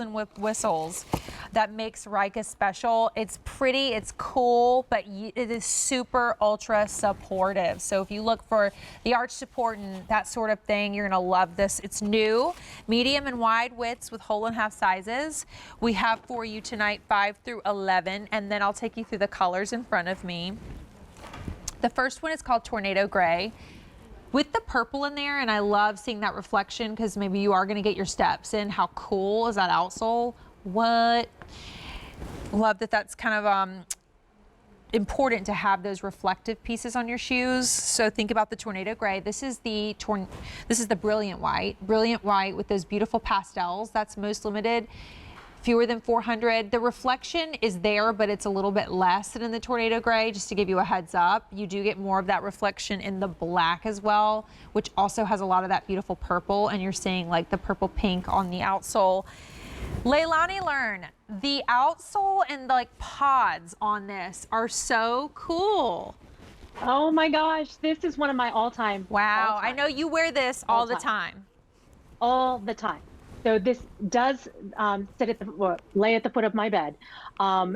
and whistles that makes Ryka special. It's pretty, it's cool, but it is super ultra supportive. So if you look for the arch support and that sort of thing, you're gonna love this. It's new, medium and wide widths with whole and half sizes. We have for you tonight 5 through 11, and then I'll take you through the colors in front of me. The first one is called Tornado Gray, with the purple in there, and I love seeing that reflection because maybe you are going to get your steps in. How cool is that outsole? What? Love that that's kind of important to have those reflective pieces on your shoes. So think about the Tornado Gray. This is the Brilliant White with those beautiful pastels. That's most limited. Fewer than 400. The reflection is there, but it's a little bit less than in the Tornado Gray, just to give you a heads up. You do get more of that reflection in the black as well, which also has a lot of that beautiful purple, and you're seeing like the purple pink on the outsole. Leilani, learn, the outsole and like pods on this are so cool. Oh my gosh, this is one of my all-time. Wow, I know you wear this all the time. All the time. So this does lay at the foot of my bed.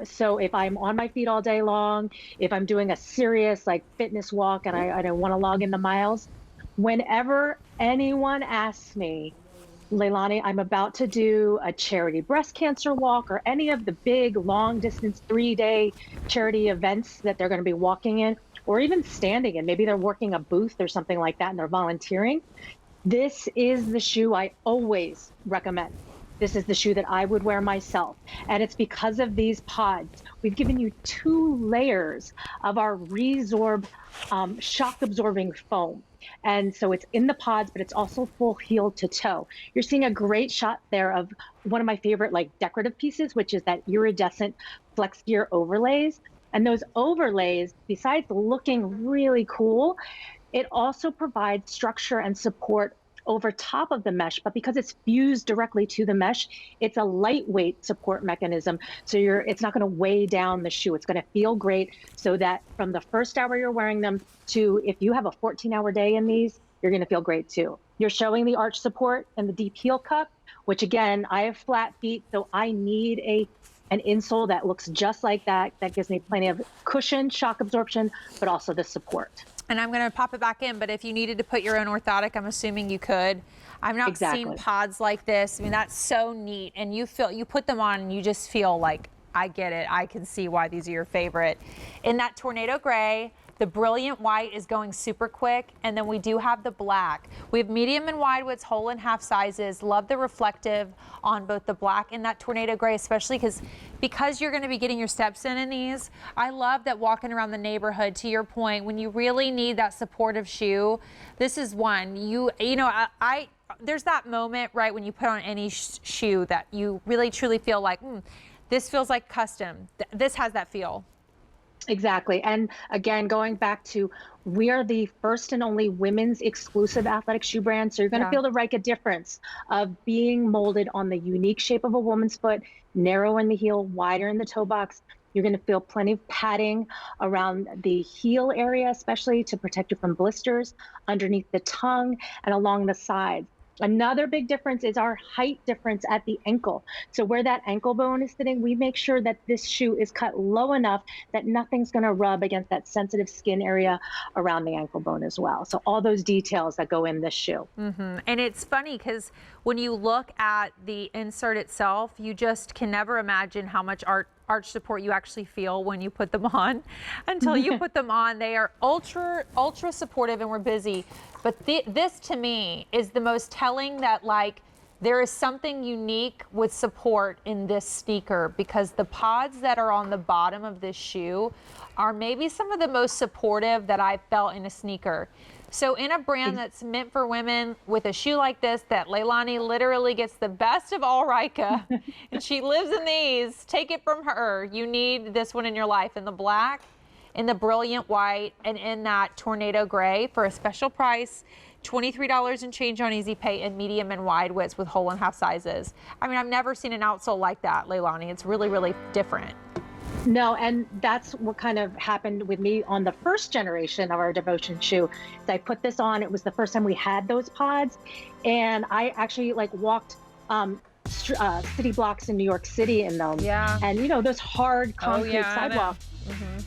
So if I'm on my feet all day long, if I'm doing a serious like fitness walk and I don't want to log in the miles, whenever anyone asks me, Leilani, I'm about to do a charity breast cancer walk or any of the big long distance 3-day charity events that they're going to be walking in, or even standing in, maybe they're working a booth or something like that and they're volunteering. This is the shoe I always recommend. This is the shoe that I would wear myself. And it's because of these pods. We've given you 2 layers of our Resorb shock absorbing foam. And so it's in the pods, but it's also full heel to toe. You're seeing a great shot there of one of my favorite like decorative pieces, which is that iridescent flex gear overlays. And those overlays, besides looking really cool, it also provides structure and support over top of the mesh, but because it's fused directly to the mesh, it's a lightweight support mechanism. So it's not going to weigh down the shoe. It's going to feel great, so that from the first hour you're wearing them to if you have a 14-hour day in these, you're going to feel great too. You're showing the arch support and the deep heel cup, which again, I have flat feet, so I need an insole that looks just like that. That gives me plenty of cushion, shock absorption, but also the support. And I'm going to pop it back in, but if you needed to put your own orthotic, I'm assuming you could. I've not seen pods like this. I mean, that's so neat. And you put them on and you just feel like, I get it. I can see why these are your favorite. In that Tornado Gray, the Brilliant White is going super quick, and then we do have the black. We have medium and wide widths, whole and half sizes. Love the reflective on both the black and that Tornado Gray, especially because you're going to be getting your steps in these. I love that walking around the neighborhood, to your point, when you really need that supportive shoe, this is one. There's that moment, right, when you put on any shoe that you really truly feel like, this feels like custom. This has that feel. Exactly. And again, going back to, we are the first and only women's exclusive athletic shoe brand. So you're going to feel the Ryka difference of being molded on the unique shape of a woman's foot, narrow in the heel, wider in the toe box. You're going to feel plenty of padding around the heel area, especially to protect you from blisters, underneath the tongue and along the sides. Another big difference is our height difference at the ankle. So where that ankle bone is sitting, we make sure that this shoe is cut low enough that nothing's going to rub against that sensitive skin area around the ankle bone as well. So all those details that go in this shoe. And it's funny because when you look at the insert itself, you just can never imagine how much arch support you actually feel when you put them on until you put them on. They are ultra supportive, and we're busy. But this to me is the most telling that like there is something unique with support in this sneaker, because the pods that are on the bottom of this shoe are maybe some of the most supportive that I've felt in a sneaker. So in a brand that's meant for women, with a shoe like this that Leilani literally gets the best of all Ryka, and she lives in these, take it from her. You need this one in your life, in the black, in the Brilliant White, and in that Tornado Gray for a special price, $23 and change on Easy Pay, in medium and wide widths with whole and half sizes. I mean, I've never seen an outsole like that, Leilani. It's really, really different. No, and that's what kind of happened with me on the first generation of our Devotion shoe. I put this on, it was the first time we had those pods, and I actually like walked city blocks in New York City in them. Yeah. And you know, those hard concrete yeah, I know. sidewalks,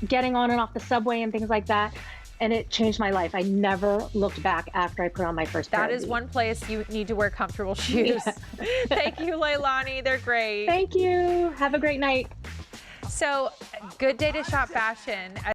getting on and off the subway and things like that. And it changed my life. I never looked back after I put on my first pair That of is these. one place you need to wear comfortable shoes. Thank you, Leilani. They're great. Thank you. Have a great night. So, good day to shop fashion.